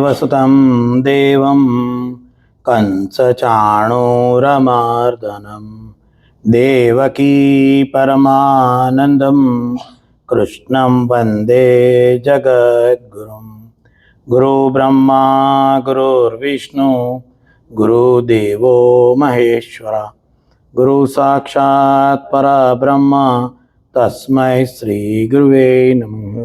वसुतं देवं कंसचाणूरमर्दनं देवकी परमानन्दं कृष्णं वन्दे जगद्गुरुं। गुरुब्रह्मा गुरुर्विष्णु गुरुदेवो महेश्वर गुरु साक्षात् परब्रह्म तस्मै श्री गुरुवे नमः।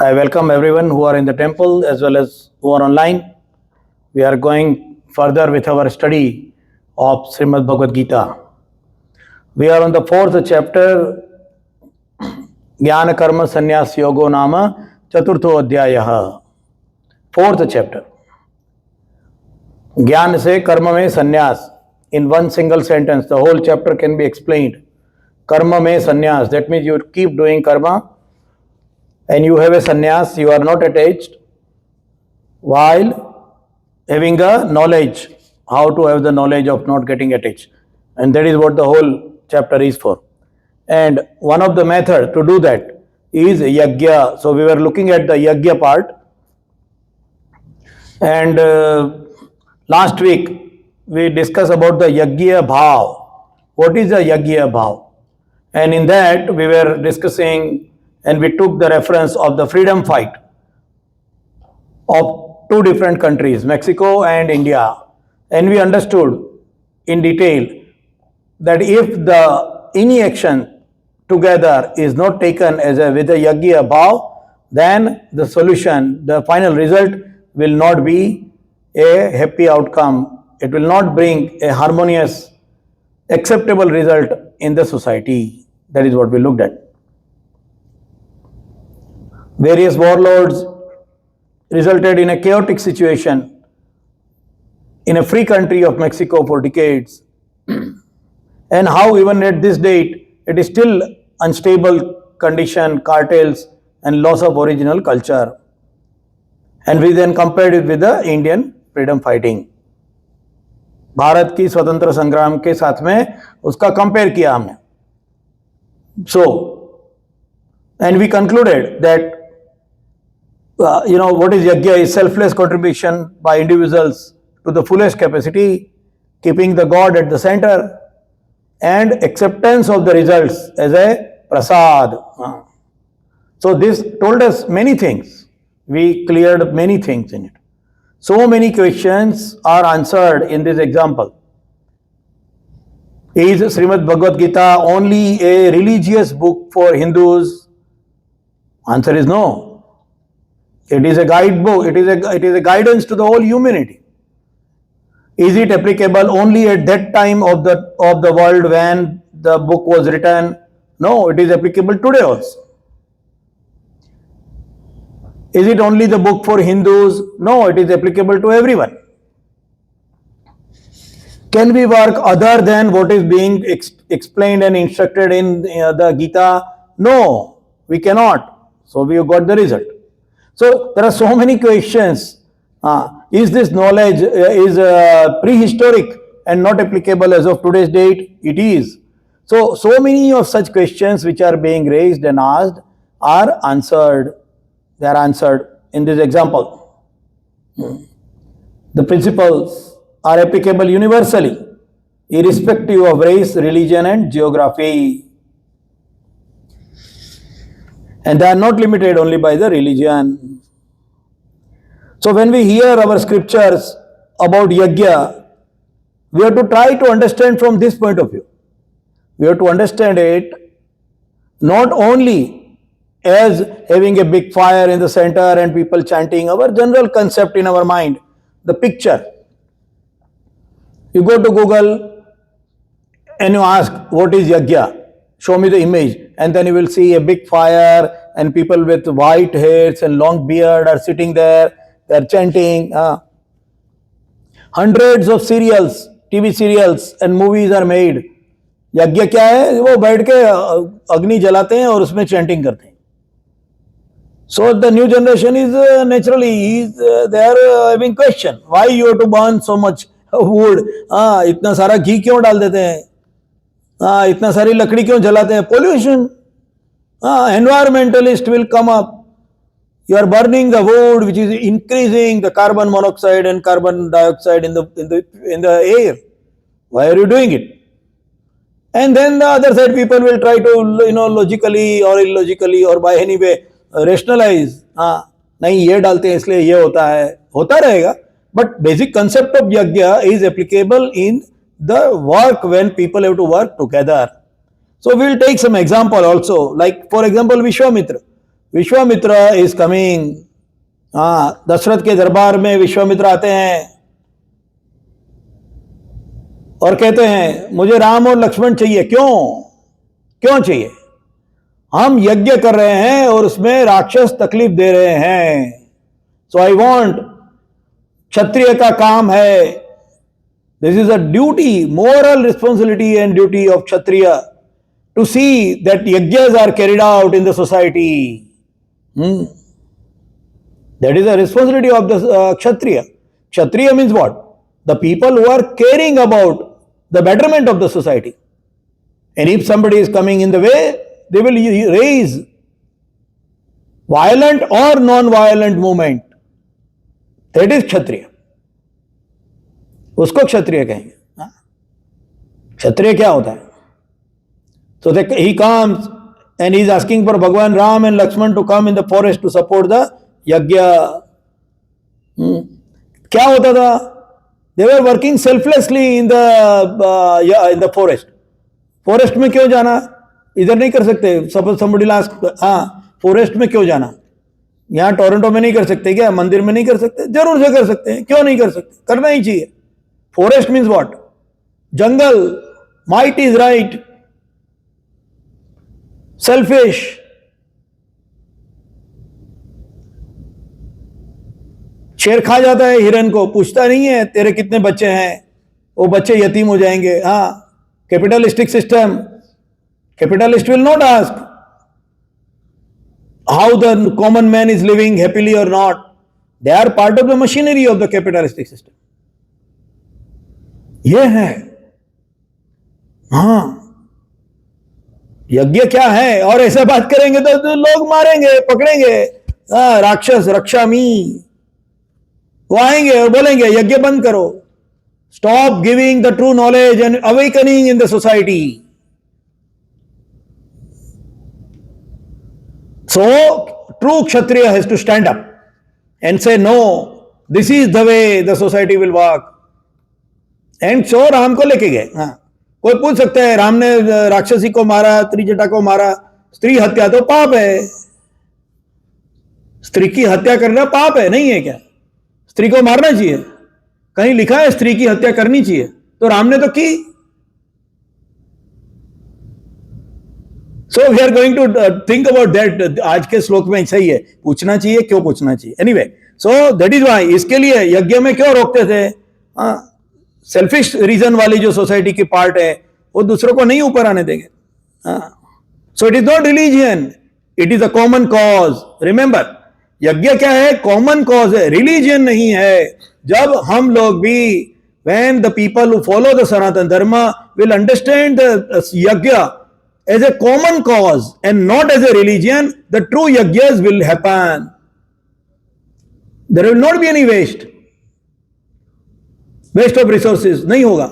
I welcome everyone who are in the temple as well as who are online. We are going further with our study of Srimad Bhagavad Gita. We are on the fourth chapter, Jnana Karma Sannyas Yogo Nama Chaturtho Adhyayah. Fourth chapter. Jnana se karma mein sannyas. In one single sentence, the whole chapter can be explained. Karma mein sannyas. That means you keep doing karma and you have a sannyas, you are not attached, while having a knowledge, how to have the knowledge of not getting attached. And that is what the whole chapter is for. And one of the method to do that is yagya. So we were looking at the yagya part. And last week we discussed about the yagya bhav. What is the yagya bhav? And in that we were discussing and we took the reference of the freedom fight of two different countries, Mexico and India. And we understood in detail that if any action together is not taken with a yagya bhav, then the solution, the final result will not be a happy outcome. It will not bring a harmonious, acceptable result in the society. That is what we looked at. Various warlords resulted in a chaotic situation in a free country of Mexico for decades. And how even at this date, it is still unstable condition, cartels and loss of original culture. And we then compared it with the Indian freedom fighting. Bharat की स्वतंत्र संग्राम के साथ में उसका compare किया हमने. So, and we concluded that what is yagya is selfless contribution by individuals to the fullest capacity, keeping the God at the center, and acceptance of the results as a prasad. So this told us many things. We cleared many things in it. So many questions are answered in this example. Is Srimad Bhagavad Gita only a religious book for Hindus? Answer is no. It is a guidebook. It is a guidance to the whole humanity. Is it applicable only at that time of the world when the book was written? No, it is applicable today also. Is it only the book for Hindus? No, it is applicable to everyone. Can we work other than what is being explained and instructed in the Gita? No, we cannot. So we have got the result. So there are so many questions. Is this knowledge prehistoric and not applicable as of today's date? It is. So many of such questions which are being raised and asked are answered. They are answered in this example. The principles are applicable universally, irrespective of race, religion and geography. And they are not limited only by the religion. So when we hear our scriptures about yagya, we have to try to understand from this point of view. We have to understand it not only as having a big fire in the center and people chanting, our general concept in our mind, the picture. You go to Google and you ask, what is yagya? Show me the image, and then you will see a big fire and people with white hairs and long beard are sitting there, they are chanting. Hundreds of serials, TV serials and movies are made. यज्ञ क्या है? वो बैठ के अग्नि जलाते हैं और उसमें चैंटिंग करते हैं. So the new generation is naturally they are having question, why you have to burn so much wood? इतना सारा घी क्यों डाल देते हैं? इतना सारी लकड़ी क्यों जलाते हैं? Pollution. Environmentalist will come up. You are burning the wood, which is increasing the carbon monoxide and carbon dioxide in the air. Why are you doing it? And then the other side, people will try to, logically or illogically or by any way rationalize. हाँ, नहीं ये डालते हैं इसलिए ये होता रहेगा. But basic concept of yajna is applicable in the work when people have to work together. So we'll take some example also. Like for example, Vishwamitra. Vishwamitra is coming. Dasharath के दरबार में विश्वामित्र आते हैं और कहते हैं मुझे राम और लक्ष्मण चाहिए. क्यों चाहिए? हम यज्ञ कर रहे हैं और उसमें राक्षस तकलीफ दे रहे हैं. सो आई वांट, क्षत्रिय का काम है, this is a duty, moral responsibility and duty of Kshatriya to see that यज्ञs are carried out in the society. That is the responsibility of the Kshatriya. Kshatriya means what? The people who are caring about the betterment of the society. And if somebody is coming in the way, they will raise violent or non-violent movement. That is Kshatriya. उसको क्षत्रिय कहेंगे. क्षत्रिय क्या होता है? So he comes and he is asking for Bhagwan Ram and Lakshman to come in the forest to support the यज्ञ. क्या होता था? They were working selflessly in the forest. Forest में क्यों जाना? इधर नहीं कर सकते? सपोज somebody ask, फॉरेस्ट में क्यों जाना? यहाँ टोरंटो में नहीं कर सकते क्या? मंदिर में नहीं कर सकते? जरूर से कर सकते हैं. क्यों नहीं कर सकते? करना ही चाहिए. Forest means what? Jungle. Might is right. Selfish. शेर खा जाता है हिरन को, पूछता नहीं है तेरे कितने बच्चे हैं, वो बच्चे यतीम हो जाएंगे. Capitalistic system. Capitalist will not ask how the common man is living happily और not. They are part of the machinery of the capitalistic system. ये है. यज्ञ क्या है? और ऐसा बात करेंगे तो लोग मारेंगे, पकड़ेंगे. राक्षस रक्षामी. वो आएंगे और बोलेंगे यज्ञ बंद करो. Stop giving the true knowledge and awakening in the society. So true क्षत्रिय has to stand up and say no, this is the way the society will work. And so Ram को लेके गए. कोई पूछ सकता है राम ने राक्षसी को मारा, त्रिजटा को मारा, स्त्री हत्या तो पाप है. स्त्री की हत्या करना पाप है नहीं है क्या? स्त्री को मारना चाहिए? कहीं लिखा है स्त्री की हत्या करनी चाहिए? तो राम ने तो की. So we are going to think about that. आज के श्लोक में ऐसा ही है. पूछना चाहिए, क्यों पूछना चाहिए? Anyway, so that is why. इसके लिए यज्ञ में क्यों रोकते थे? सेल्फिश रीजन वाली जो सोसाइटी की पार्ट है वो दूसरों को नहीं ऊपर आने देंगे. So it is not religion, it is a common cause. Remember, यज्ञ क्या है? कॉमन कॉज है, रिलीजियन नहीं है. जब हम लोग भी, when the people who follow the Sanatana Dharma will understand the yajna as a common cause and not as a religion, the true yajnas will happen. There will not be any waste of resources. नहीं होगा.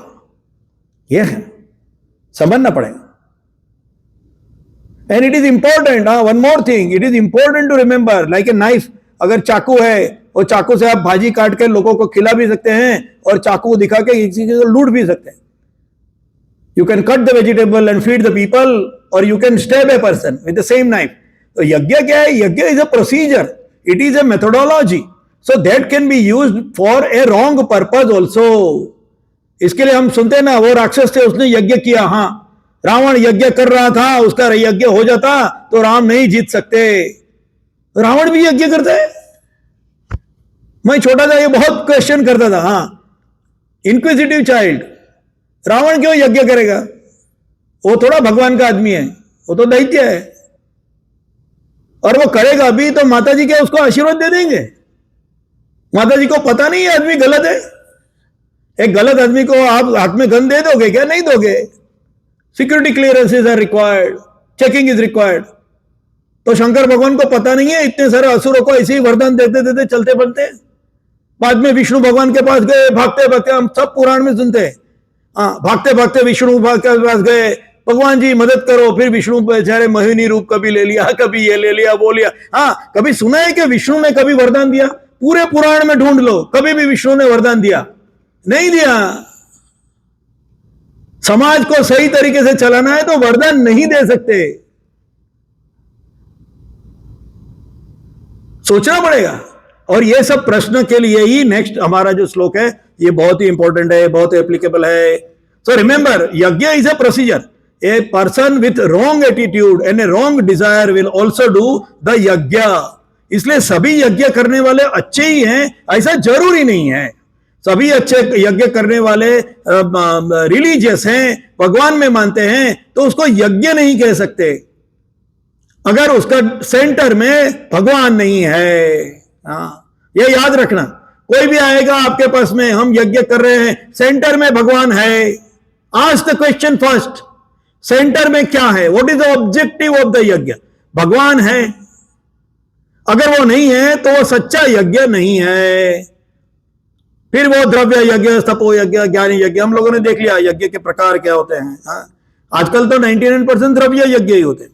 यह है, समझना पड़ेगा. And it is important, one more thing, it is important to remember, like a knife. अगर चाकू है और चाकू से आप भाजी काट के लोगों को खिला भी सकते हैं और चाकू दिखा के किसी को लूट भी सकते हैं. You can cut the vegetable and feed the people, or you can stab a person with the same knife. तो यज्ञ क्या है? यज्ञ is a procedure, it is a methodology, so that can be used for a wrong purpose also. इसके लिए हम सुनते हैं ना, वो राक्षस थे उसने यज्ञ किया. रावण यज्ञ कर रहा था, उसका यज्ञ हो जाता तो राम नहीं जीत सकते. रावण भी यज्ञ करता है. मैं छोटा था, ये बहुत क्वेश्चन करता था. Inquisitive child. रावण क्यों यज्ञ करेगा? वो थोड़ा भगवान का आदमी है, वो तो दैत्य है. और वो करेगा भी तो माता जी क्या उसको आशीर्वाद दे देंगे? माता जी को पता नहीं है आदमी गलत है. एक गलत आदमी को आप हाथ में गन दे दोगे क्या? नहीं दोगे. Security clearances are required. Checking is required. तो शंकर भगवान को पता नहीं है इतने सारे असुरों को ऐसे ही वरदान देते देते चलते बनते। बाद में विष्णु भगवान के पास गए, भागते भागते, हम सब पुराण में सुनते हैं, भागते भागते विष्णु के पास गए, भगवान जी मदद करो। फिर विष्णु बेचारे मोहिनी रूप कभी ले लिया, कभी ये ले लिया, वो लिया। कभी सुना है कि विष्णु ने कभी वरदान दिया? पूरे पुराण में ढूंढ लो, कभी भी विष्णु ने वरदान दिया? नहीं दिया। समाज को सही तरीके से चलाना है तो वरदान नहीं दे सकते, सोचना पड़ेगा। और ये सब प्रश्न के लिए ही नेक्स्ट हमारा जो श्लोक है ये बहुत ही इंपॉर्टेंट है, बहुत एप्लीकेबल है। सो रिमेंबर, यज्ञ is a procedure. A person with wrong attitude and A wrong Dzire will also do the यज्ञ। इसलिए सभी यज्ञ करने वाले अच्छे ही हैं ऐसा जरूरी नहीं है। सभी अच्छे यज्ञ करने वाले रिलीजियस हैं, भगवान में मानते हैं, तो उसको यज्ञ नहीं कह सकते अगर उसका सेंटर में भगवान नहीं है। ये याद रखना। कोई भी आएगा आपके पास में, हम यज्ञ कर रहे हैं, सेंटर में भगवान है, ask the question first, centre में क्या है? What is the objective of the यज्ञ? भगवान है। अगर वो नहीं है तो वो सच्चा यज्ञ नहीं है। फिर वो द्रव्य यज्ञ, तपो यज्ञ, ज्ञानी यज्ञ, हम लोगों ने देख लिया यज्ञ के प्रकार क्या होते हैं। आजकल तो 99% द्रव्य यज्ञ ही होते हैं।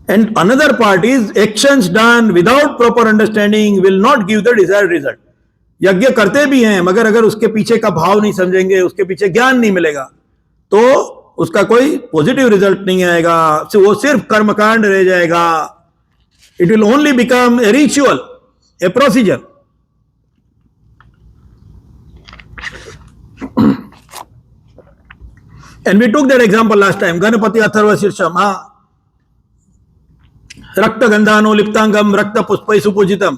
And another part is actions done without proper understanding will not give the desired result. यज्ञ करते भी हैं मगर अगर उसके पीछे का भाव नहीं समझेंगे, उसके पीछे ज्ञान नहीं मिलेगा, तो उसका कोई पॉजिटिव रिजल्ट नहीं आएगा, वो सिर्फ कर्मकांड रह जाएगा। It will only become a ritual, a procedure. And we took that example last time. Ganapati Atharva Shirsham, रक्त गंधानुलिप्तांगम रक्त पुष्पै सुपूजितम,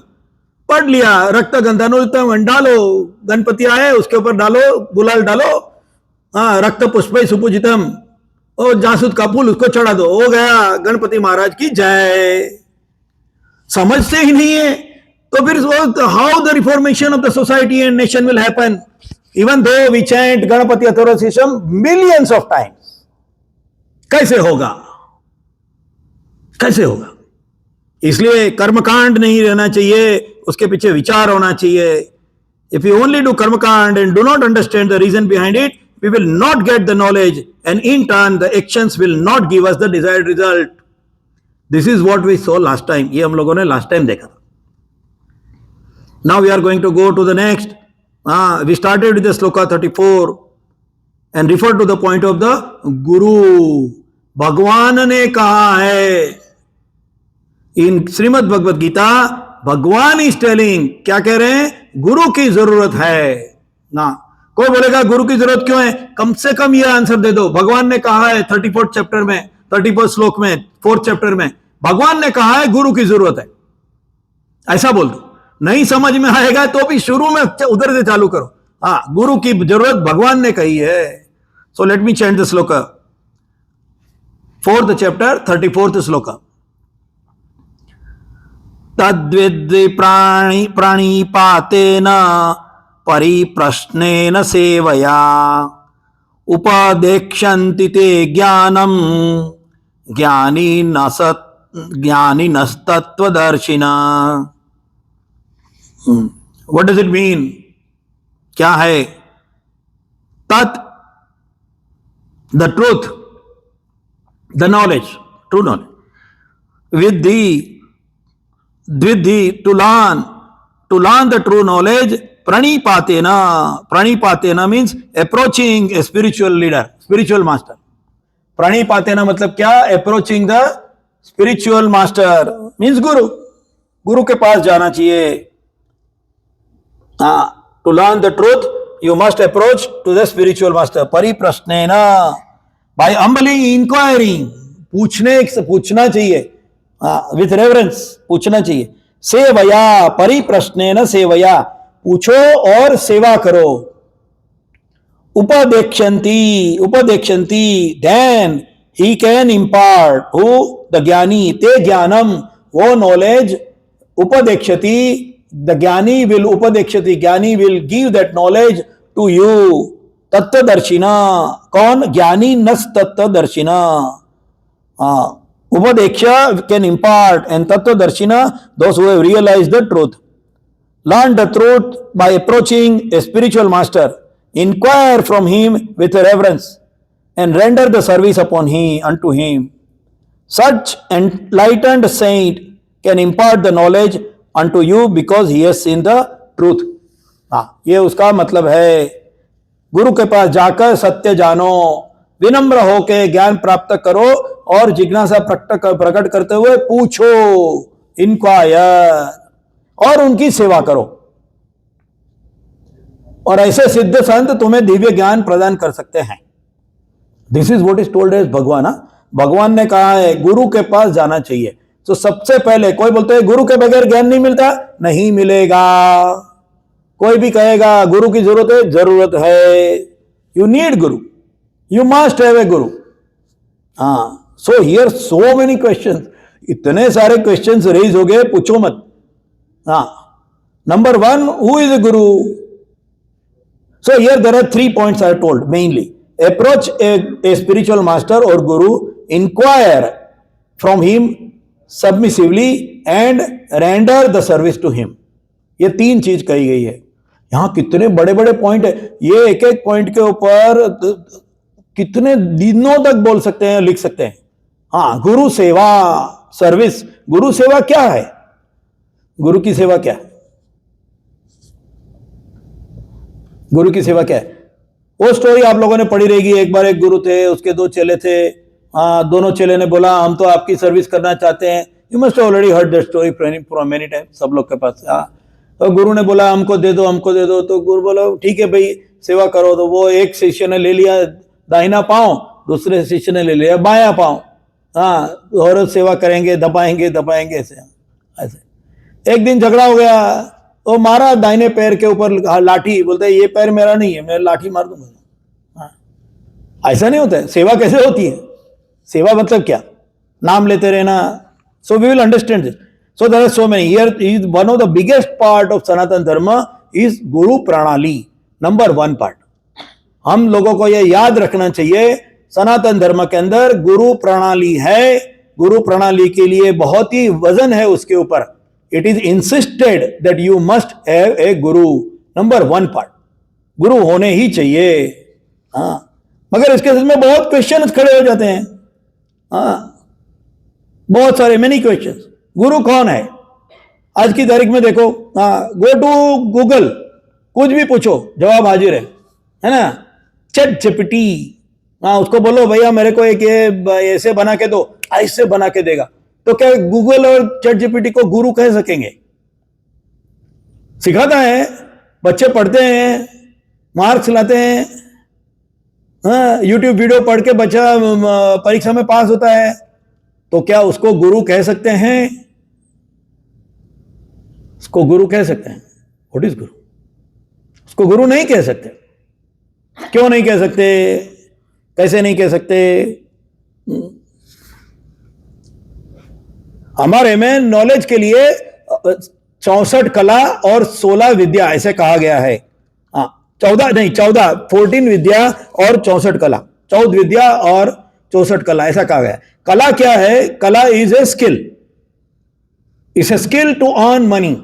पढ़ लिया। रक्त गंधानुलिप्तांगम डालो, गणपति आए उसके ऊपर डालो, गुलाल डालो, रक्त पुष्पै सुपूजितम, और जासूद का फूल उसको चढ़ा दो, हो गया गणपति महाराज की जय। समझते ही नहीं है तो फिर how the reformation of the society and nation will happen even though we chant Ganapati Atharva Shirsham millions of times? कैसे होगा? कैसे होगा? इसलिए कर्मकांड नहीं रहना चाहिए, उसके पीछे विचार होना चाहिए। इफ यू ओनली डू कर्मकांड and do not understand the reason behind it, we will not get the knowledge and in turn the actions will not give us the desired result. This is what we saw last time. ये हम लोगों ने last time देखा था। Now we are going to go to the next. We started with the shloka 34 and refer to the point of the गुरु। भगवान ने कहा है इन श्रीमद् भगवद गीता, भगवान इज टेलिंग, क्या कह रहे हैं? गुरु की जरूरत है ना। कोई बोलेगा गुरु की जरूरत क्यों है? कम से कम ये आंसर दे दो। भगवान ने कहा है 34th चैप्टर में, 34th श्लोक में, 4th चैप्टर में, भगवान ने कहा है गुरु की जरूरत है, ऐसा बोल दो। नहीं समझ में आएगा तो भी शुरू में उधर से चालू करो। गुरु की जरूरत भगवान ने कही है। So let me chant the श्लोक, 4th चैप्टर 34th श्लोक। तद्विद्वि प्राणिपातेन परिप्रश्नेन सेवया उपदेक्ष्यन्ति ते ज्ञानम् ज्ञानिनस्तत्त्वदर्शिना। What does it mean? क्या है? तत्, the truth, the knowledge, true knowledge, विद्धि, द्विधि, to learn the true knowledge, प्रणिपातेना। प्रणिपातेना means approaching a spiritual leader, spiritual master. प्रणिपातेना मतलब क्या? Approaching the spiritual master means guru. Guru के पास जाना चाहिए। To learn the truth you must approach to the spiritual master. परिप्रश्नेना, बाय हम्बली इंक्वायरिंग, पूछना चाहिए, विथ रेवरेंस पूछना चाहिए। सेवया, परिप्रश्नेन सेवया, पूछो और सेवा करो। उपदेक्ष्यन्ति, then he can impart, who the ज्ञानी, ते ज्ञानम, वो नॉलेज, उपदेक्ष्यति, द ज्ञानी विल उपदेक्ष्यति, ज्ञानी will give that knowledge to you. तत्वदर्शिना, कौन? ज्ञानी नस तत्वदर्शिना। Upadeksha can impart, and Tattvadarshina, those who have realized the truth. Learn the truth by approaching a spiritual master. Inquire from him with reverence and render the service unto him. Such enlightened saint can impart the knowledge unto you because he has seen the truth. ये उसका मतलब है, गुरु के पास जाकर सत्य जानो, विनम्र होके ज्ञान प्राप्त करो और जिज्ञासा प्रकट करते हुए पूछो, इंक्वायर, और उनकी सेवा करो। और ऐसे सिद्ध संत तुम्हें दिव्य ज्ञान प्रदान कर सकते हैं। This is what is told as Bhagwan. भगवान ने कहा है गुरु के पास जाना चाहिए। तो सबसे पहले कोई बोलते हैं गुरु के बगैर ज्ञान नहीं मिलता, नहीं मिलेगा। कोई भी कहेगा गुरु की जरूरत है, जरूरत है। You need Guru, you must have a Guru. So here so many questions, इतने सारे क्वेश्चंस रेज हो गए, पूछो मत। Number one, who is a Guru? So here there are 3 points I told mainly. Approach a spiritual master or guru, inquire from him submissively and render the service to him. ये 3 चीज कही गई है। यहां कितने बड़े बड़े पॉइंट है, ये एक एक पॉइंट के ऊपर कितने दिनों तक बोल सकते हैं, लिख सकते हैं। गुरु सेवा, सर्विस। गुरु सेवा क्या है? गुरु की सेवा क्या है? गुरु की सेवा क्या है? वो स्टोरी आप लोगों ने पढ़ी रहेगी। एक बार एक गुरु थे, उसके 2 चेले थे। दोनों चेले ने बोला हम तो आपकी सर्विस करना चाहते हैं। You must already heard that story from many time, सब लोग के पास। तो गुरु ने बोला हमको दे दो, हमको दे दो। तो गुरु बोला ठीक है भाई, सेवा करो। तो वो एक शिष्य ने ले लिया दाहिना पांव, दूसरे शिष्य ने ले लिया बायां पांव। और सेवा करेंगे, दबाएंगे दबाएंगे ऐसे। एक दिन झगड़ा हो गया, तो मारा दाहिने पैर के ऊपर लाठी, बोलते ये पैर मेरा नहीं है, मैं लाठी मार दूंगा। ऐसा नहीं होता है। सेवा कैसे होती है? सेवा मतलब क्या? नाम लेते रहना। So we will understand this. So there are so many. Here is one of the biggest part of Sanatan Dharma is गुरु प्रणाली, नंबर 1 पार्ट। हम लोगों को यह याद रखना चाहिए, सनातन धर्म के अंदर गुरु प्रणाली है। गुरु प्रणाली के लिए बहुत ही वजन है उसके ऊपर। It is insisted that you must have a guru, number 1 part. गुरु होने ही चाहिए। मगर इसके में बहुत क्वेश्चन खड़े हो जाते हैं। बहुत सारे मेनी क्वेश्चन। गुरु कौन है? आज की तारीख में देखो, गो टू गूगल, कुछ भी पूछो, जवाब हाजिर है ना। चैट जीपीटी, उसको बोलो भैया मेरे को एक ये ऐसे बना के दो, ऐसे बना के देगा। तो क्या गूगल और चैट जीपीटी को गुरु कह सकेंगे? सिखाता है, बच्चे पढ़ते हैं, मार्क्स लाते हैं। यूट्यूब वीडियो पढ़ के बच्चा परीक्षा में पास होता है, तो क्या उसको गुरु कह सकते हैं? उसको गुरु कह सकते हैं? व्हाट इज गुरु? उसको गुरु नहीं कह सकते। क्यों नहीं कह सकते? कैसे नहीं कह सकते? हमारे में नॉलेज के लिए 64 कला और 16 विद्या ऐसे कहा गया है। 14 विद्या और 64 कला, 14 विद्या और 64 कला ऐसा कहा गया है। कला क्या है? Kala is a skill, it's a skill to earn money.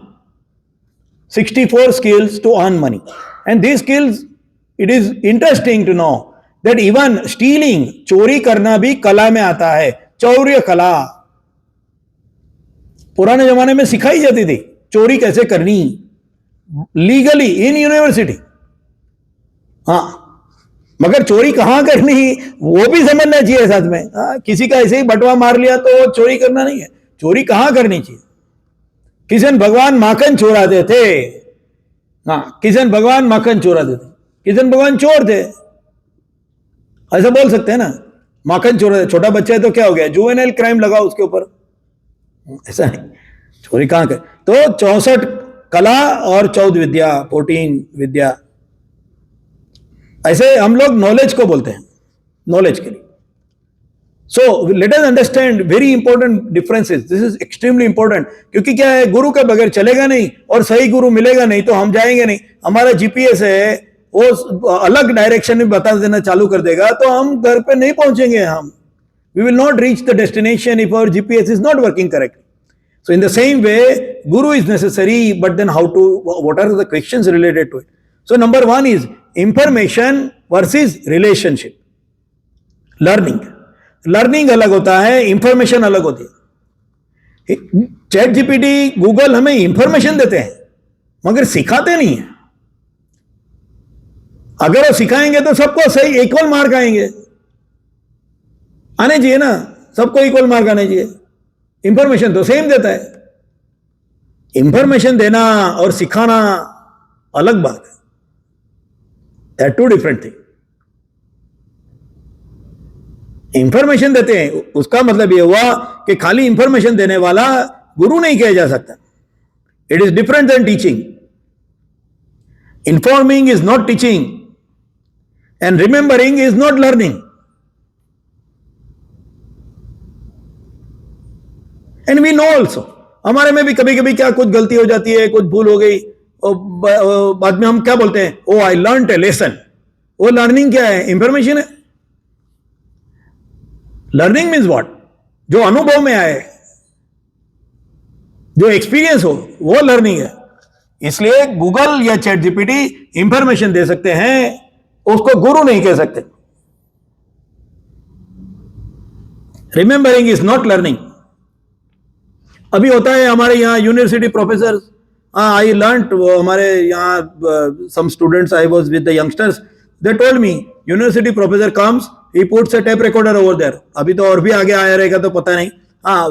64 skills to earn money, and these skills, it is interesting to know that even stealing, चोरी करना भी कला में आता है। चौर्य कला पुराने जमाने में सिखाई जाती थी, चोरी कैसे करनी लीगली इन यूनिवर्सिटी। मगर चोरी कहां करनी वो भी समझना चाहिए साथ में। किसी का ऐसे ही बटवा मार लिया तो चोरी करना नहीं है, चोरी कहां करनी चाहिए। किशन भगवान माखन चोराते थे। किशन भगवान माखन चोराते थे, किशन भगवान चोर थे, ऐसा बोल सकते हैं ना। माखन चोरा, छोटा बच्चा है तो क्या हो गया, जुवेनाइल क्राइम लगाओ उसके ऊपर, ऐसा नहीं। चोरी कहां कर। तो 64 कला और 14 विद्या, 14 विद्या, ऐसे हम लोग नॉलेज को बोलते हैं, नॉलेज के लिए। सो let us understand very important differences. This is extremely important, क्योंकि क्या है, गुरु के बगैर चलेगा नहीं और सही गुरु मिलेगा नहीं तो हम जाएंगे नहीं। हमारा जीपीएस है वो अलग डायरेक्शन में बता देना चालू कर देगा तो हम घर पे नहीं पहुंचेंगे। हम we will not reach the destination if our GPS is not working correctly. So in the same way, guru is necessary, but then what are the questions related to it? So number one is information versus relationship. Learning अलग होता है, information अलग होती है. Chat GPT, Google हमें information देते हैं मगर सिखाते नहीं है. अगर वो सिखाएंगे तो सबको सही इक्वल मार्क आएंगे, आने चाहिए ना, सबको इक्वल मार्क आने चाहिए. इंफॉर्मेशन तो सेम देता है. इंफॉर्मेशन देना और सिखाना अलग बात है. That two different thing. Information देते हैं उसका मतलब यह हुआ कि खाली इंफॉर्मेशन देने वाला गुरु नहीं किया जा सकता. It is different then teaching. Informing is not teaching and remembering is not learning. And we know also, हमारे में भी कभी कभी क्या कुछ गलती हो जाती है, कुछ भूल हो गई और बाद में हम क्या बोलते हैं, ओ आई लर्नड ए लेसन. वो लर्निंग क्या है? इंफॉर्मेशन है. Learning means what? जो अनुभव में आए, जो एक्सपीरियंस हो, वो लर्निंग है. इसलिए गूगल या चैट जीपीटी इंफॉर्मेशन दे सकते हैं, उसको गुरु नहीं कह सकते. Remembering is not learning. अभी होता है हमारे यहाँ यूनिवर्सिटी प्रोफेसर, आई लर्नड, हमारे यहाँ some students, I was with the youngsters, they told me university professor comes, he puts a tape recorder over there. अभी तो और भी आगे आया रहेगा तो पता नहीं,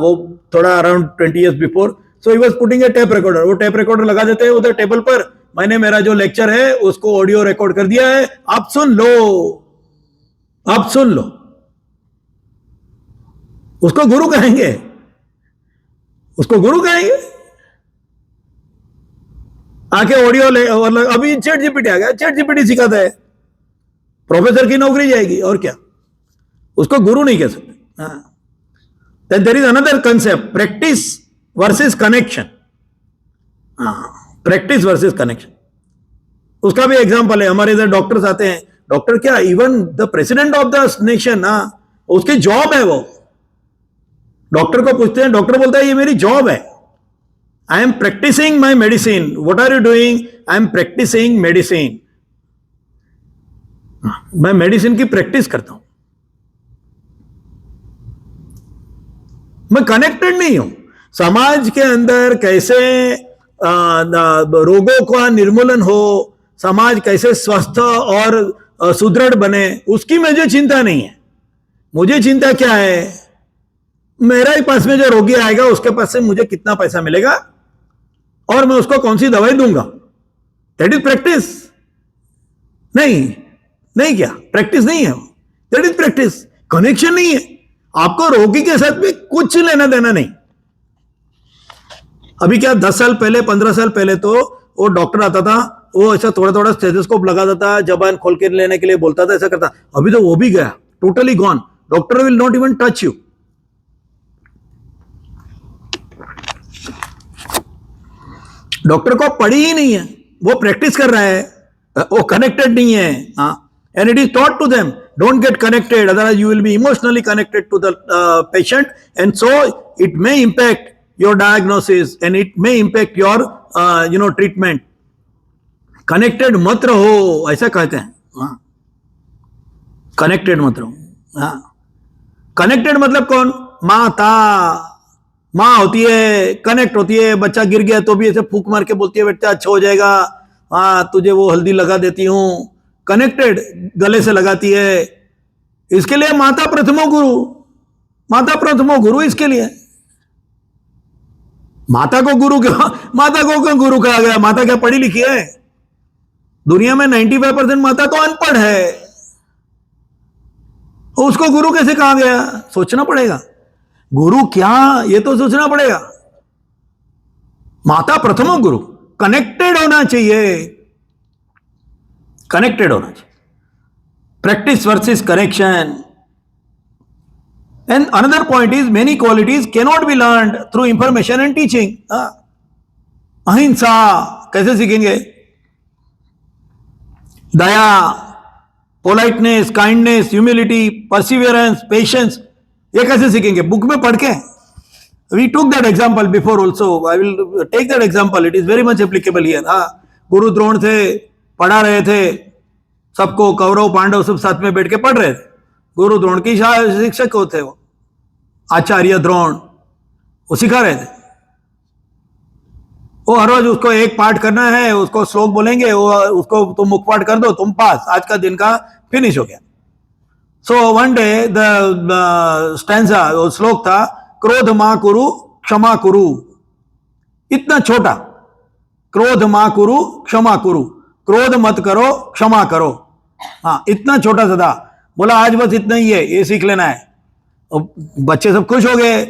वो थोड़ा around 20 years before. So he was putting a tape recorder. वो टेप रिकॉर्डर लगा देते हैं उधर टेबल पर. मैंने मेरा जो लेक्चर है उसको ऑडियो रिकॉर्ड कर दिया है, आप सुन लो, आप सुन लो. उसको गुरु कहेंगे? उसको गुरु कहेंगे? आके ऑडियो ले. अभी चैट जीपीटी आ गया, चैट जीपीटी सिखाता है, प्रोफेसर की नौकरी जाएगी और क्या. उसको गुरु नहीं कह सकते. Then there is another concept, practice versus connection. Practice versus connection. उसका भी एग्जांपल है. हमारे इधर डॉक्टर्स आते हैं, डॉक्टर क्या, even the president of the nation, उसकी जॉब है वो. डॉक्टर को पूछते हैं, डॉक्टर बोलता है ये मेरी जॉब है, I am practicing my medicine. What are you doing? I am practicing medicine. मैं मेडिसिन की प्रैक्टिस करता हूं. मैं कनेक्टेड नहीं हूं. समाज के अंदर कैसे रोगों का निर्मूलन हो, समाज कैसे स्वस्थ और सुदृढ़ बने, उसकी मुझे चिंता नहीं है. मुझे चिंता क्या है, मेरा ही पास में जो रोगी आएगा उसके पास से मुझे कितना पैसा मिलेगा और मैं उसको कौन सी दवाई दूंगा. That is practice. नहीं क्या प्रैक्टिस नहीं है? That is practice. कनेक्शन नहीं है. आपको रोगी के साथ भी कुछ लेना देना नहीं. अभी क्या 10 साल पहले, 15 साल पहले तो वो डॉक्टर आता था, वो ऐसा थोड़ा थोड़ा स्टेथोस्कोप लगा देता, जबान खोल के लेने के लिए बोलता था, ऐसा करता. अभी तो वो भी गया, totally gone. Doctor will not even touch you. Doctor को पड़ी ही नहीं है, वो प्रैक्टिस कर रहा है, वो कनेक्टेड नहीं है. And it is taught to them, don't get connected, otherwise you will be emotionally connected to the patient and so it may impact your diagnosis and it may impact your treatment. Connected मत रहो, ऐसा कहते हैं. Connected मत रहो. Connected मतलब कौन? माँ होती है, कनेक्ट होती है. बच्चा गिर गया तो भी ऐसे फूंक मार के बोलती है बेटा अच्छा हो जाएगा, तुझे वो हल्दी लगा देती हूं. कनेक्टेड गले से लगाती है. इसके लिए माता प्रथमो गुरु, माता प्रथमो गुरु. इसके लिए माता को गुरु क्यों गुरु कहा गया? माता क्या पढ़ी लिखी है? दुनिया में 95% माता तो अनपढ़ है, उसको गुरु कैसे कहा गया? सोचना पड़ेगा. गुरु क्या, ये तो सोचना पड़ेगा. माता प्रथमो गुरु. कनेक्टेड होना चाहिए, कनेक्टेड होना चाहिए. Practice versus connection. And another point is many qualities cannot be learned through information and teaching. अहिंसा कैसे सीखेंगे? दया, politeness, kindness, humility, perseverance, patience, ये कैसे सीखेंगे? बुक में पढ़ के. We took that example before also. I will take that example. It is very much applicable here. हाँ, गुरु द्रोण थे, पढ़ा रहे थे सबको, कौरव पांडव सब साथ में बैठ के पढ़ रहे थे. गुरु द्रोण की शिक्षक होते वो आचार्य द्रोण, वो सिखा रहे थे. वो हर रोज उसको एक पाठ करना है, उसको श्लोक बोलेंगे, वो उसको तुम मुख पाठ कर दो, तुम पास, आज का दिन का फिनिश हो गया. So one day the stanza, वो श्लोक था, क्रोध मां कुरु क्षमा कुरु. इतना छोटा, क्रोध मां कुरु क्षमा कुरु, क्रोध मत करो क्षमा करो. हाँ, इतना छोटा सा था. बोला आज बस इतना ही है, ये सीख लेना है. बच्चे सब खुश हो गए.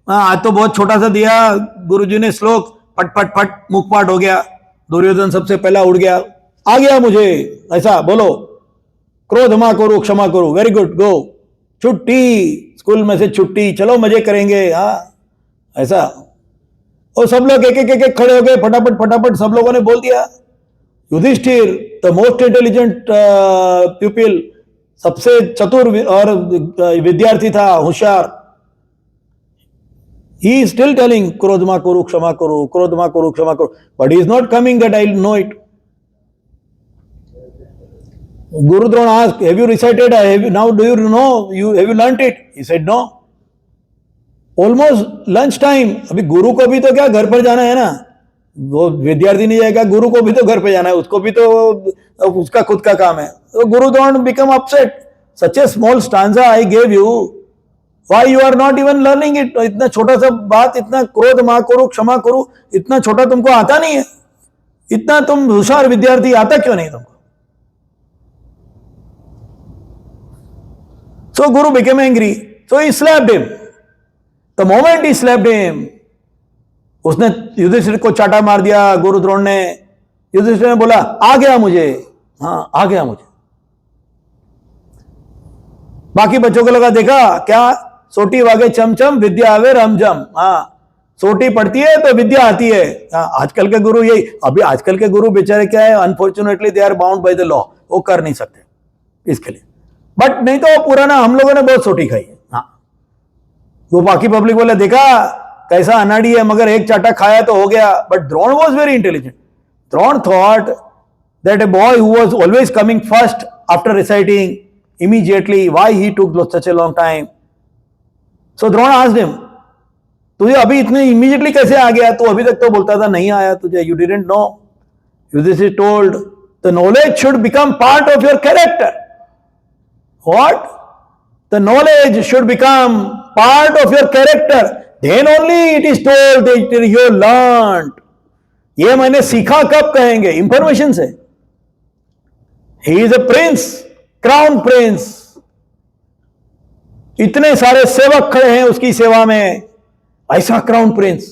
हाँ, आज तो बहुत छोटा सा दिया गुरुजी ने श्लोक, फट फट फट मुख पाठ हो गया. दुर्योधन सबसे पहला उड़ गया, आ गया मुझे ऐसा बोलो, क्रोध मां करो क्षमा करो, वेरी गुड, गो, छुट्टी, स्कूल में से छुट्टी, चलो मजे करेंगे. हाँ, ऐसा. और सब लोग एक एक एक खड़े हो गए, फटाफट फटाफट सब लोगों ने बोल दिया. Yudhishthir, the most intelligent pupil, सबसे चतुर और विद्यार्थी था, होशियार. He is still telling क्रोध मा करो क्षमा करो, क्रोध मा करो क्षमा करो, but he is not coming that I know it. Guru Drona asked, have you recited? Now do you know? Have you learnt it? He said no. Almost lunch time. अभी गुरु को भी तो क्या घर पर जाना है ना, वो विद्यार्थी नहीं जाएगा, गुरु को भी तो घर पे जाना है, उसको भी तो उसका खुद का काम है. तो गुरु don't become upset. Such a small stanza I gave you. Why you are not even learning it? इतना छोटा सा बात, इतना क्रोध मां करो क्षमा करो, इतना छोटा तुमको आता नहीं है? इतना तुम होशियार विद्यार्थी, आता क्यों नहीं तुमको? So Guru became angry. So he slapped him. The moment he slapped him, उसने युधिष्ठिर को चाटा मार दिया गुरु द्रोण ने. युधिष्ठिर ने बोला आ गया मुझे. हाँ, आ गया मुझे. बाकी बच्चों को लगा, देखा क्या, सोटी वागे चमचम विद्या आवे रमझम. हाँ, सोटी पड़ती है तो विद्या आती है. हाँ, आजकल के गुरु यही. अभी आजकल के गुरु बेचारे क्या है, unfortunately they are bound by the law, वो कर नहीं सकते इसके लिए. बट नहीं तो पुराना हम लोगों ने बहुत सोटी खाई है. हाँ, वो बाकी पब्लिक बोले देखा कैसा अनाड़ी है, मगर एक चाटा खाया तो हो गया. But Drona was very intelligent. Drona thought that a boy who was always coming first after reciting immediately, why he took such a long time. So Drona asked him, तुझे अभी इतने immediately कैसे आ गया? तू अभी तक तो बोलता था नहीं आया तुझे, you didn't know. Yudhishthir told, the knowledge should become part of your character. What? The knowledge should become part of your character. Then only it is told that you learned. ये मैंने सीखा कब कहेंगे? इंफॉर्मेशन से. He is a prince, crown Prince, इतने सारे सेवक खड़े हैं उसकी सेवा में, ऐसा क्राउन प्रिंस,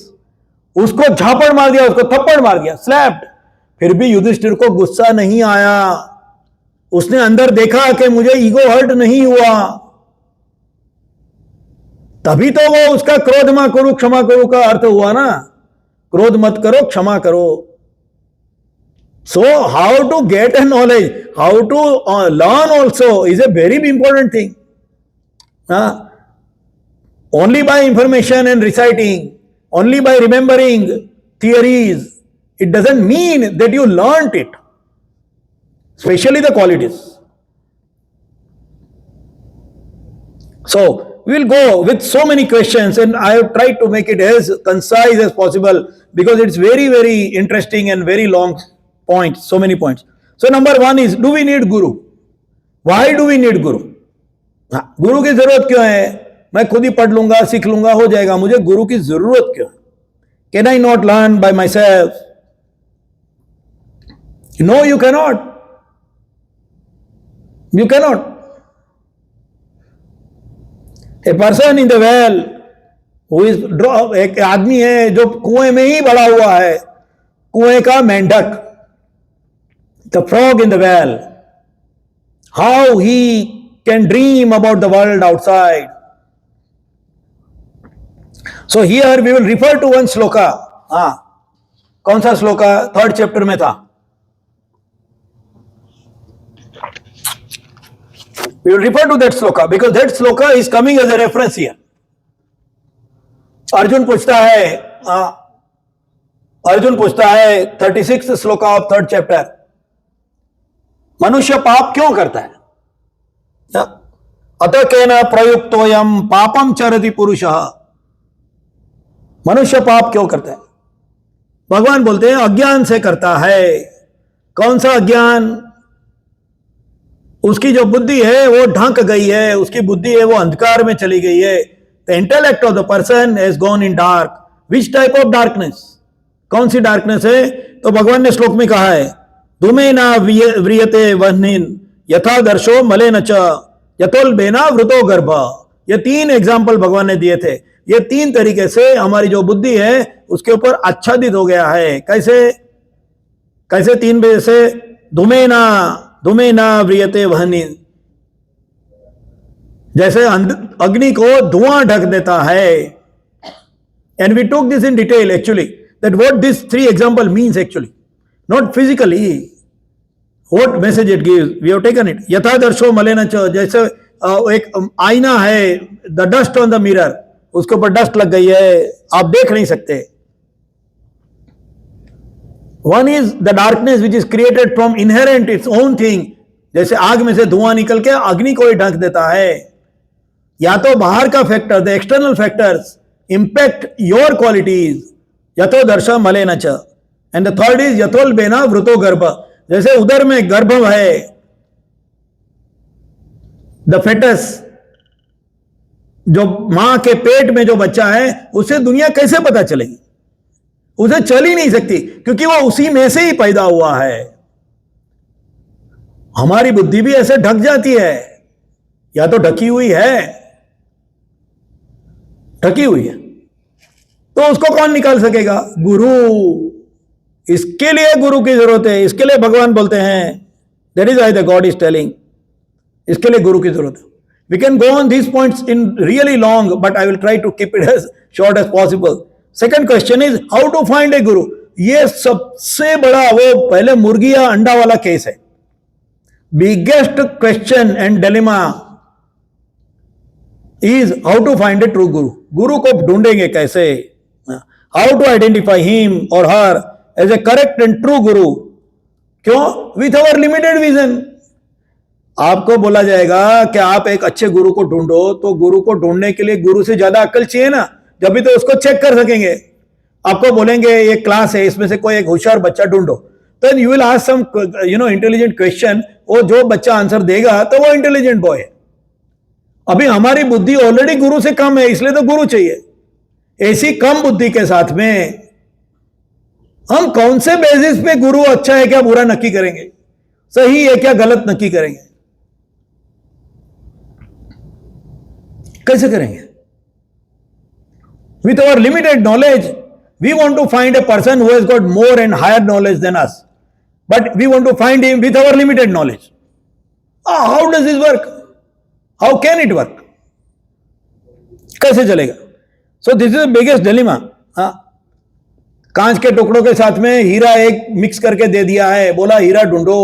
उसको झापड़ मार दिया, उसको थप्पड़ मार दिया, स्लैप्ड. फिर भी युधिष्ठिर को गुस्सा नहीं आया. उसने अंदर देखा कि मुझे ईगो हर्ट नहीं हुआ, तभी तो वो उसका क्रोध मां करो क्षमा करो का अर्थ हुआ ना. क्रोध मत करो क्षमा करो. So how to get a knowledge, how to learn also is a very important thing. Only by information and reciting, only by remembering theories, it doesn't mean that you learnt it, especially the qualities. So we will go with so many questions, and I have tried to make it as concise as possible because it's very, very interesting and very long points, so many points. So number one is, do we need guru? Why do we need guru? गुरु की जरूरत क्यों है? मैं खुद ही पढ़ लूंगा, सीख लूंगा, हो जाएगा. मुझे गुरु की जरूरत क्यों? Can I not learn by myself? No, you cannot. You cannot. A person in the well who is, एक आदमी है जो कुएं में ही बड़ा हुआ है, कुएं का मेंढक, the frog in the well, how he can dream about the world outside. So here we will refer to one shloka. कौन सा श्लोका? 3rd चैप्टर में था. We will refer to that sloka because that sloka is coming as a reference here. Arjun पूछता है 36 shloka of 3rd chapter, मनुष्य पाप क्यों करता है? अतः केन प्रयुक्तोयम पापम चरति पुरुषः, मनुष्य पाप क्यों करता है? भगवान बोलते हैं अज्ञान से करता है। कौन सा अज्ञान? उसकी जो बुद्धि है वो ढंक गई है, उसकी बुद्धि है वो अंधकार में चली गई है। The intellect of the person has gone in dark. Which type of darkness? कौन सी डार्कनेस है? तो भगवान ने श्लोक में कहा है धूमेना व्रियते वह्निन यथा दर्शो मलेन च यतोल्बेना वृतो गर्भ। ये 3 एग्जाम्पल भगवान ने दिए थे। ये 3 तरीके से हमारी जो बुद्धि है उसके ऊपर आच्छादित हो गया है। कैसे 3 वजह से? धूमेना व्रियते वह्निन, जैसे अग्नि को धुआं ढक देता है। And we took this in detail actually that what this 3 example means actually, not physically what message it gives, we have taken it. यथा दर्शो मलेन च, जैसे एक आईना है, the dust on the mirror, उसके ऊपर डस्ट लग गई है, आप देख नहीं सकते। One is the darkness which is created from inherent its own thing, जैसे आग में से धुआं निकल के अग्नि को ही ढक देता है। या तो बाहर का factor, the external factors impact your qualities, यथो दर्श मलेन च। एंड द थर्ड इज यथोल्बेना वृतो गर्भ, जैसे उदर में गर्भ है, द फेटस, जो मां के पेट में जो बच्चा है उसे दुनिया कैसे पता चलेगी? उसे चल ही नहीं सकती क्योंकि वो उसी में से ही पैदा हुआ है। हमारी बुद्धि भी ऐसे ढक जाती है, या तो ढकी हुई है, तो उसको कौन निकाल सकेगा? गुरु। इसके लिए गुरु की जरूरत है। इसके लिए भगवान बोलते हैं, that is why the god is telling, इसके लिए गुरु की जरूरत है। We can go on these points in really long, but I will try to keep it as short as possible. Second question is how to find a guru. ये सबसे बड़ा, वो पहले मुर्गी या अंडा वाला केस है। Biggest question and dilemma is how to find a true guru. गुरु को ढूंढेंगे कैसे? हाउ टू आइडेंटिफाई हिम और her as a correct and true guru. क्यों? With our limited vision. आपको बोला जाएगा कि आप एक अच्छे गुरु को ढूंढो, तो गुरु को ढूंढने के लिए गुरु से ज्यादा अक्ल चाहिए ना, जब भी तो उसको चेक कर सकेंगे। आपको बोलेंगे ये क्लास है, इसमें से कोई एक होशियार बच्चा ढूंढो, तो you will ask some intelligent question. वो जो बच्चा आंसर देगा तो वो इंटेलिजेंट बॉय है। अभी हमारी बुद्धि ऑलरेडी गुरु से कम है, इसलिए तो गुरु चाहिए। ऐसी कम बुद्धि के साथ में हम कौन से बेसिस पे गुरु अच्छा है क्या बुरा नक्की करेंगे, सही है क्या गलत नक्की करेंगे? कैसे करेंगे? With our limited knowledge, we want to find a person who has got more and higher knowledge than us, but we want to find him with our limited knowledge. How does this work? How can it work? कैसे चलेगा? So this is the biggest dilemma. कांच के टुकड़ों के साथ में हीरा एक mix करके दे दिया है, बोला हीरा ढूंढो।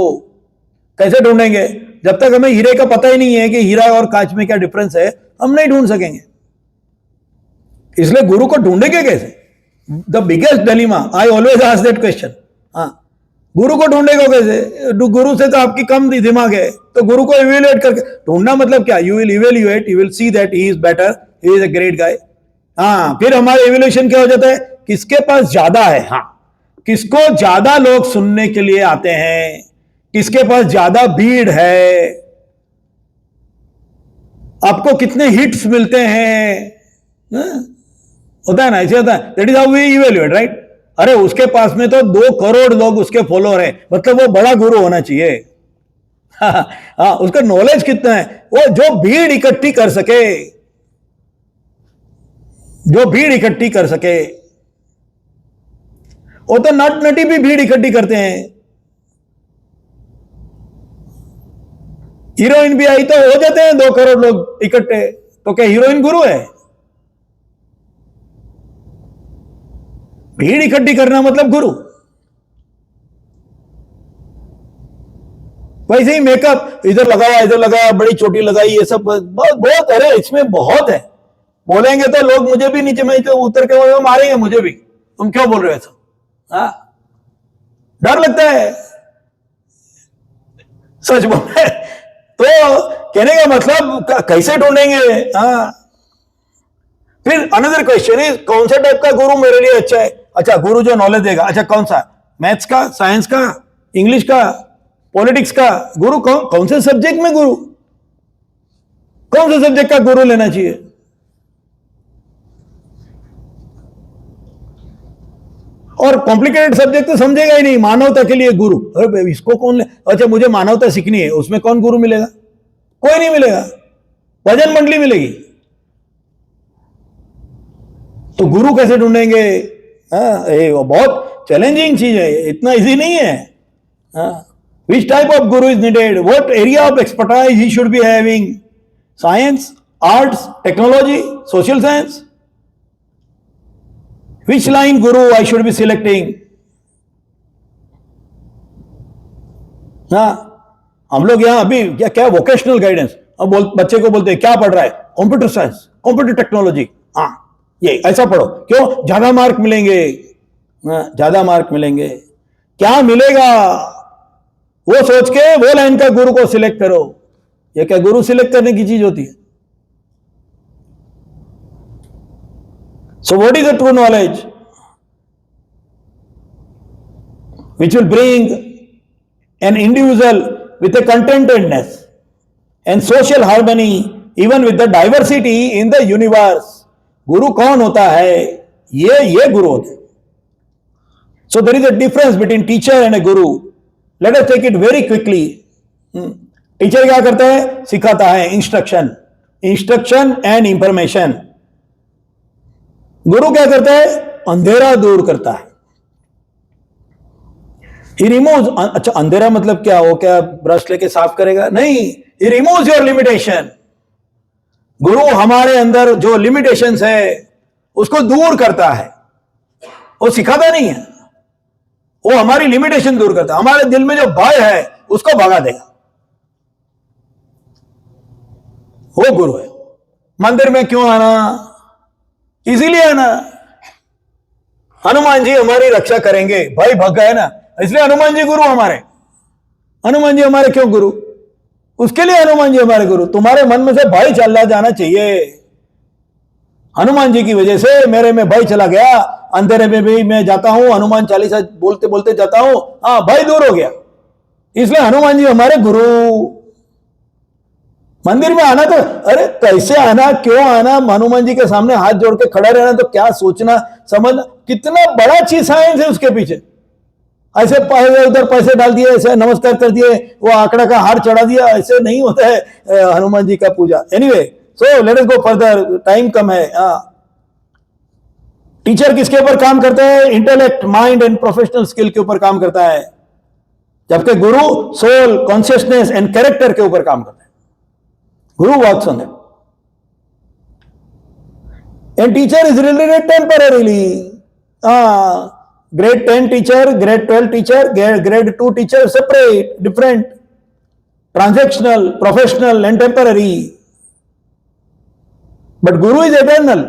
कैसे ढूंढेंगे? जब तक हमें हीरे का पता ही नहीं है कि हीरा और कांच में क्या डिफरेंस है, हम नहीं ढूंढ सकेंगे। इसलिए गुरु को ढूंढेंगे कैसे? The biggest dilemma, I always ask that question. गुरु को ढूंढेगा कैसे? गुरु से तो आपकी कम दिमाग है, तो गुरु को इवेल्युएट करके ढूंढना मतलब क्या? You will evaluate, you will see that he is better, he is a great guy. फिर हमारा इवेल्युएशन क्या हो जाता है? किसके पास ज्यादा है, किसको ज्यादा लोग सुनने के लिए आते हैं, किसके पास ज्यादा भीड़ है, आपको कितने हिट्स मिलते हैं, होता है ना, ऐसे होता है। That is how we evaluate, right? अरे उसके पास में तो 2 करोड़ लोग उसके फॉलोअर हैं, मतलब वो बड़ा गुरु होना चाहिए। उसका नॉलेज कितना है? वो जो भीड़ इकट्ठी कर सके, वो तो नट नटी भी भीड़ इकट्ठी करते हैं। हीरोइन भी आई तो हो जाते हैं 2 करोड़ लोग इकट्ठे, तो क्या हीरोइन गुरु है? भीड़ इकट्ठी करना मतलब गुरु। वैसे ही मेकअप इधर लगाया, बड़ी चोटी लगाई, ये सब बहुत बहुत, अरे इसमें बहुत है। बोलेंगे तो लोग मुझे भी नीचे में तो उतर के मारेंगे मुझे भी, तुम क्यों बोल रहे हो ऐसा? हाँ, डर लगता है सच बोले तो। कहने का मतलब कैसे ढूंढेंगे? हाँ। फिर अनदर क्वेश्चन है, कौन सा टाइप का गुरु मेरे लिए अच्छा है? अच्छा, गुरु जो नॉलेज देगा, अच्छा कौन सा? मैथ्स का, साइंस का, इंग्लिश का, पॉलिटिक्स का गुरु? कौन से सब्जेक्ट में गुरु? कौन से सब्जेक्ट का गुरु लेना चाहिए? और कॉम्प्लिकेटेड सब्जेक्ट तो समझेगा ही नहीं। मानवता के लिए गुरु, अरे इसको कौन ले? अच्छा, मुझे मानवता सीखनी है, उसमें कौन गुरु मिलेगा? कोई नहीं मिलेगा, भजन मंडली मिलेगी। तो गुरु कैसे ढूंढेंगे? वो बहुत चैलेंजिंग चीज है, इतना इजी नहीं है। Which type of Guru is needed? What area of expertise he should be having? Science, arts, technology, social science? Which line guru I should be selecting? हाँ, हम लोग यहाँ अभी क्या क्या वोकेशनल गाइडेंस, अब बच्चे को बोलते हैं क्या पढ़ रहा है? Computer science, computer technology. हाँ, ये ऐसा पढ़ो, क्यों? ज्यादा मार्क मिलेंगे। ज्यादा मार्क मिलेंगे। क्या मिलेगा वो सोच के वो लाइन का गुरु को सिलेक्ट करो। ये क्या गुरु सिलेक्ट करने की चीज होती है? So what is the true knowledge which will bring an individual with a contentedness and social harmony even with the diversity in the universe? गुरु कौन होता है? ये गुरु होते हैं। So there is a difference between teacher and a guru. Let us take it very quickly. Teacher क्या करता है? सिखाता है, इंस्ट्रक्शन एंड इंफॉर्मेशन। गुरु क्या करता है? अंधेरा दूर करता है। He removes, अच्छा अंधेरा मतलब क्या? वो क्या ब्रश लेके साफ करेगा? नहीं, He removes your limitation. गुरु हमारे अंदर जो लिमिटेशंस है उसको दूर करता है, वो सिखाता नहीं है, वो हमारी लिमिटेशन दूर करता है। हमारे दिल में जो भय है उसको भगा देगा, वो गुरु है। मंदिर में क्यों आना? इसीलिए आना, हनुमान जी हमारी रक्षा करेंगे, भाई भग गए ना, इसलिए हनुमान जी गुरु हमारे। हनुमान जी हमारे क्यों गुरु? उसके लिए हनुमान जी हमारे गुरु। तुम्हारे मन में से भय चला जाना चाहिए। हनुमान जी की वजह से मेरे में भय चला गया, अंधेरे में भी मैं जाता हूं, हनुमान चालीसा बोलते बोलते जाता हूं, हाँ भय दूर हो गया। इसलिए हनुमान जी हमारे गुरु। मंदिर में आना तो, अरे कैसे आना, क्यों आना? हनुमान जी के सामने हाथ जोड़ के खड़ा रहना, तो क्या सोचना समझना, कितना बड़ा चीज साइंस है उसके पीछे। ऐसे उधर पैसे डाल दिए, ऐसे नमस्कार कर दिए, वो आंकड़ा का हार चढ़ा दिया, ऐसे नहीं होता है हनुमान जी का पूजा। Anyway, so let us go further, time कम है। टीचर किसके ऊपर काम करता है? Intellect, mind and professional skill के ऊपर काम करता है, जबकि गुरु सोल, कॉन्शियसनेस एंड कैरेक्टर के ऊपर काम करता है। Guru works on it. And teacher is related temporarily. Grade 10 teacher, grade 12 teacher, grade 2 teacher, separate, different, transactional, professional and temporary. But Guru is eternal.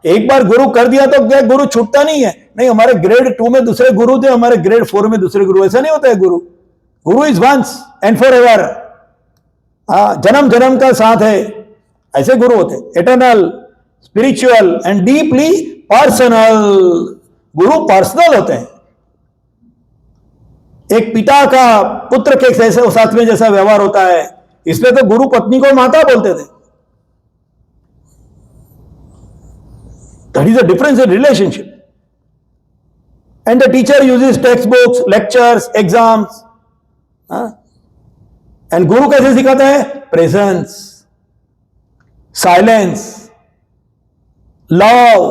एक बार गुरु कर दिया तो क्या गुरु छूटता नहीं है? नहीं, हमारे ग्रेड 2 में दूसरे गुरु थे, हमारे ग्रेड 4 में दूसरे गुरु, ऐसा नहीं होता है। Guru is once and for ever. जन्म जन्म का साथ है, ऐसे गुरु होते। Eternal, spiritual and deeply personal. गुरु पर्सनल होते हैं। एक पिता का पुत्र के साथ में जैसा व्यवहार होता है, इसलिए तो गुरु पत्नी को माता बोलते थे। That is the difference in relationship. And the teacher uses text books, lectures, exams. And गुरु कैसे सिखाता है? Presence, silence, love,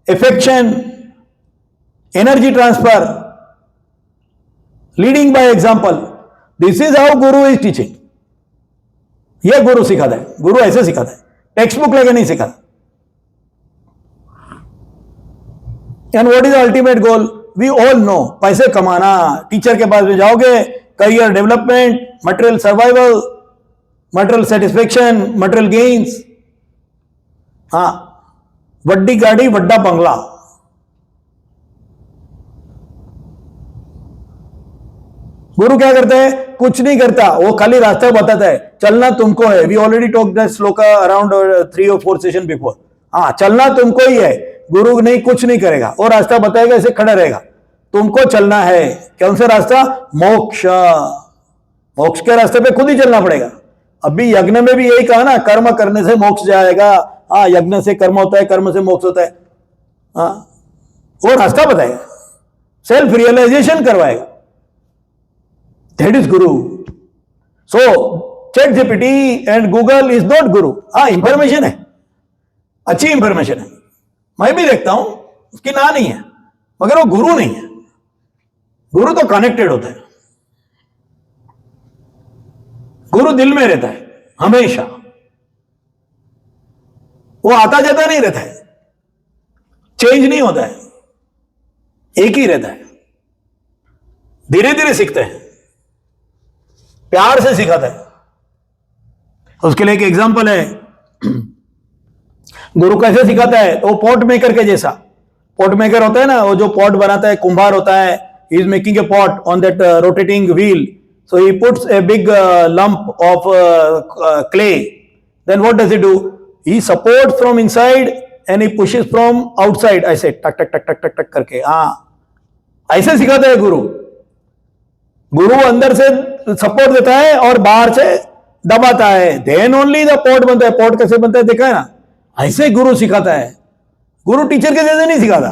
affection, energy transfer, leading by example. This is how Guru is teaching. यह गुरु सिखाता है। गुरु ऐसे सिखाता है, टेक्स्ट बुक लेके नहीं सिखाता। And what is ultimate goal? We all know, पैसे कमाना। टीचर के पास में जाओगे, career development, material survival, material satisfaction, material gains. हाँ, वड्डी गाड़ी वड्डा बंगला. गुरु क्या करता है? कुछ नहीं करता, वो खाली रास्ता बताता है. चलना तुमको है. We already talk that shloka around 3 or 4 session before. हाँ, चलना तुमको ही है. गुरु नहीं, कुछ नहीं करेगा, वो रास्ता बताएगा, ऐसे खड़ा रहेगा. तुमको चलना है. कौन सा रास्ता? मोक्ष. मोक्ष के रास्ते पे खुद ही चलना पड़ेगा. अभी यज्ञ में भी यही कहा ना, कर्म करने से मोक्ष जाएगा. हाँ, यज्ञ से कर्म होता है, कर्म से मोक्ष होता है. हाँ, वो रास्ता बताएगा, सेल्फ रियलाइजेशन करवाएगा. That is Guru. So, ChatGPT and Google is not Guru. हाँ, इंफॉर्मेशन है, अच्छी इंफॉर्मेशन है, मैं भी देखता हूं, उसकी ना नहीं है, मगर वो गुरु नहीं है. गुरु तो कनेक्टेड होता है. गुरु दिल में रहता है हमेशा. वो आता जाता नहीं रहता है, चेंज नहीं होता है, एक ही रहता है. धीरे धीरे सीखते हैं, प्यार से सिखाता है. उसके लिए एक एग्जांपल है. गुरु कैसे सिखाता है? वो पॉट मेकर के जैसा. पॉट मेकर होता है ना, वो जो पॉट बनाता है, कुंभार होता है. He is making a pot on that rotating wheel. So he puts a big lump of clay. Then what does he do? He supports from inside and he pushes from outside, ऐसे टक टक टक टक टक टक करके. हाँ, ऐसे सिखाता है गुरु. गुरु अंदर से सपोर्ट देता है और बाहर से दबाता है. देन ओनली द पॉट बनता है. पॉट कैसे बनता है देखा है ना, ऐसे गुरु सिखाता है. गुरु टीचर के जैसे नहीं सिखाता.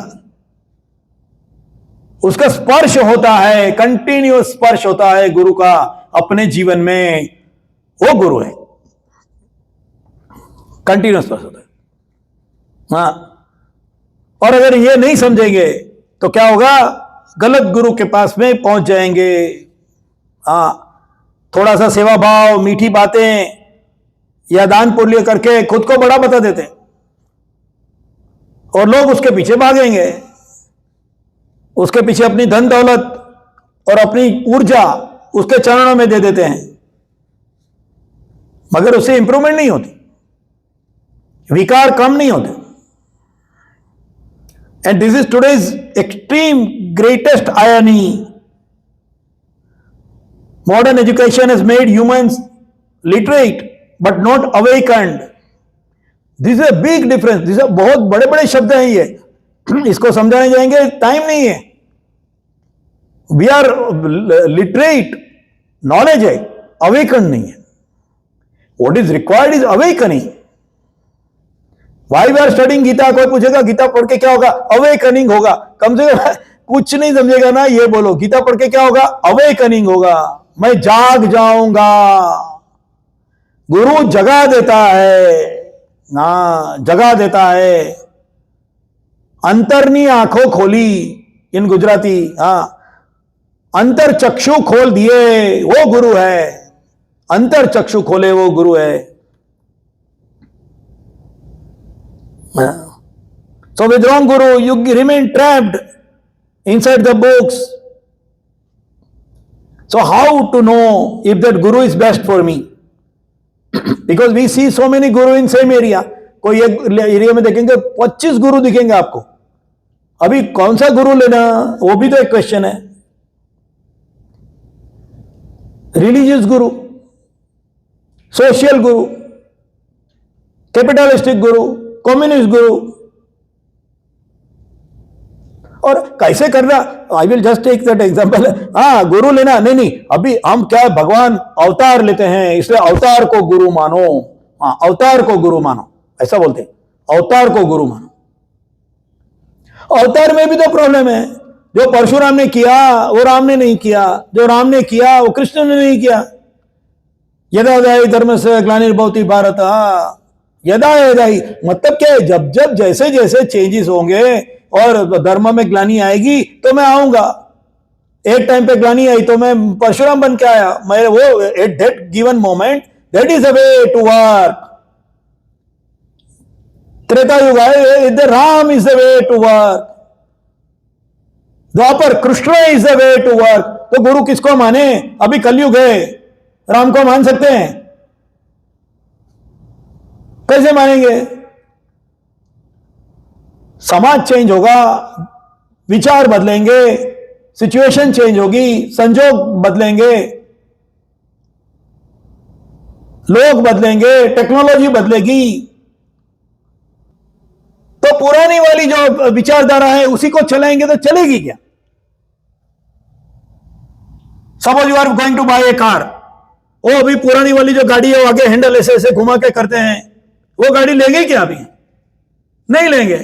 उसका स्पर्श होता है, कंटिन्यूअस स्पर्श होता है गुरु का अपने जीवन में. वो गुरु है, कंटिन्यूअस स्पर्श होता है. हाँ, और अगर ये नहीं समझेंगे तो क्या होगा? गलत गुरु के पास में पहुंच जाएंगे. हाँ, थोड़ा सा सेवा भाव, मीठी बातें या दान पुण्य करके खुद को बड़ा बता देते हैं और लोग उसके पीछे भागेंगे. उसके पीछे अपनी धन दौलत और अपनी ऊर्जा उसके चरणों में दे देते हैं, मगर उससे इंप्रूवमेंट नहीं होती, विकार कम नहीं होते. And this is today's extreme greatest irony. Modern education has made humans literate but not awakened. This is a big difference. This is बहुत बड़े बड़े शब्द हैं ये. इसको समझाने जाएंगे, टाइम नहीं है. We are literate, knowledge है, awakened नहीं है. What is required is awakening. Why we are studying Gita? कोई पूछेगा गीता पढ़ के क्या होगा? अवेकनिंग होगा. कम से कम कुछ नहीं समझेगा ना, ये बोलो गीता पढ़ के क्या होगा? अवेकनिंग होगा. मैं जाग जाऊंगा. गुरु जगा देता है ना, जगा देता है. अंतरनी आंखों खोली, इन गुजराती. हाँ, अंतर चक्षु खोल दिए, वो गुरु है. अंतर चक्षु खोले, वो गुरु है. So with wrong guru, you remain trapped inside the books. So how to know if that guru is best for me? Because we see so many guru in same area. कोई एक एरिया में देखेंगे 25 गुरु दिखेंगे आपको. अभी कौन सा गुरु लेना, वो भी तो एक क्वेश्चन है. रिलीजियस गुरु, सोशल गुरु, कैपिटलिस्टिक गुरु, कम्युनिस्ट गुरु, और कैसे करना? I will just take that example. हाँ, गुरु लेना नहीं, अभी हम क्या भगवान अवतार लेते हैं, इसलिए अवतार को गुरु मानो. हाँ, अवतार को गुरु मानो, ऐसा बोलते हैं. अवतार को गुरु मानो. अवतार में भी तो प्रॉब्लम है. जो परशुराम ने किया वो राम ने नहीं किया, जो राम ने किया वो कृष्ण ने नहीं किया. यदा यदा धर्मस्य ग्लानिर्भवति भारत. यदा यदा ही मतलब क्या है? जब जब जैसे जैसे चेंजेस होंगे और धर्म में ग्लानि आएगी तो मैं आऊंगा. एक टाइम पे ग्लानि आई तो मैं परशुराम बन के आया. मैं वो at that given moment, that is the way to work. Treta Yuga आए, the Ram is the way to work. Dwapar Krishna is the way to work. तो गुरु किसको माने? अभी कलयुग है, राम को मान सकते हैं? कैसे मानेंगे? समाज चेंज होगा, विचार बदलेंगे, सिचुएशन चेंज होगी, संजोग बदलेंगे, लोग बदलेंगे, टेक्नोलॉजी बदलेगी, तो पुरानी वाली जो विचारधारा है उसी को चलाएंगे तो चलेगी क्या? Suppose you are going to buy a car, वो अभी पुरानी वाली जो गाड़ी है वो आगे हैंडल ऐसे ऐसे घुमा के करते हैं, वो गाड़ी लेंगे क्या? अभी नहीं लेंगे।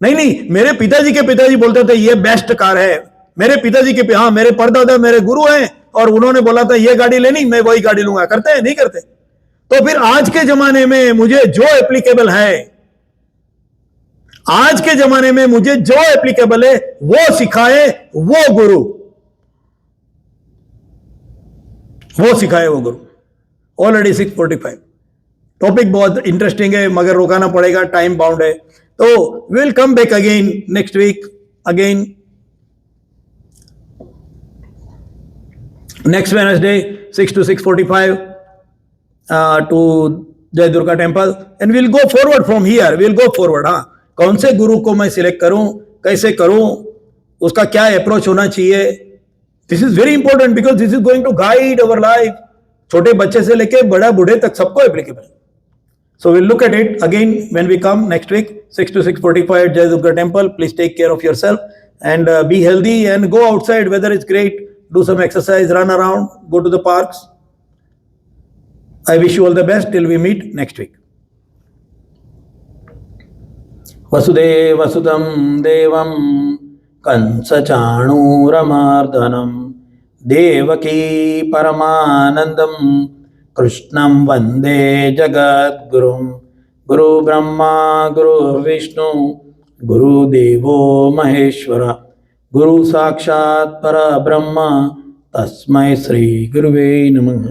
नहीं, मेरे पिताजी के पिताजी बोलते थे ये बेस्ट कार है, मेरे पिताजी के, हाँ मेरे परदादा मेरे गुरु हैं और उन्होंने बोला था ये गाड़ी लेनी, मैं वही गाड़ी लूंगा। करते हैं? नहीं करते। तो फिर आज के जमाने में मुझे जो एप्लीकेबल है, आज के जमाने में मुझे जो एप्लीकेबल है वो सिखाए वो गुरु, वो सिखाए वो गुरु। ऑलरेडी 6:45। टॉपिक बहुत इंटरेस्टिंग है मगर रोकाना पड़ेगा, टाइम बाउंड है। तो will come back again next week, again next Wednesday 6 to 6:45 to Jai Durga temple, and will go forward from here, will go forward. हाँ, कौन से गुरु को मैं सिलेक्ट करूं, कैसे करूं, उसका क्या अप्रोच होना चाहिए, this is very important because this is going to guide our life. छोटे बच्चे से लेके बड़ा बूढ़े तक सबको applicable. So we'll look at it again when we come next week, 6 to 6:45 at Jai Durga Temple. Please take care of yourself and be healthy and go outside. Weather is great. Do some exercise, run around, go to the parks. I wish you all the best till we meet next week. वसुदेवसुतं देवं कंसचाणूरमर्दनं देवकी परमानन्दं कृष्णं वन्दे जगद्गुरुं। गुरु ब्रह्मा गुरु विष्णु गुरुदेवो महेश्वर, गुरु साक्षात् परब्रह्म तस्मै श्री गुरुवे नमः।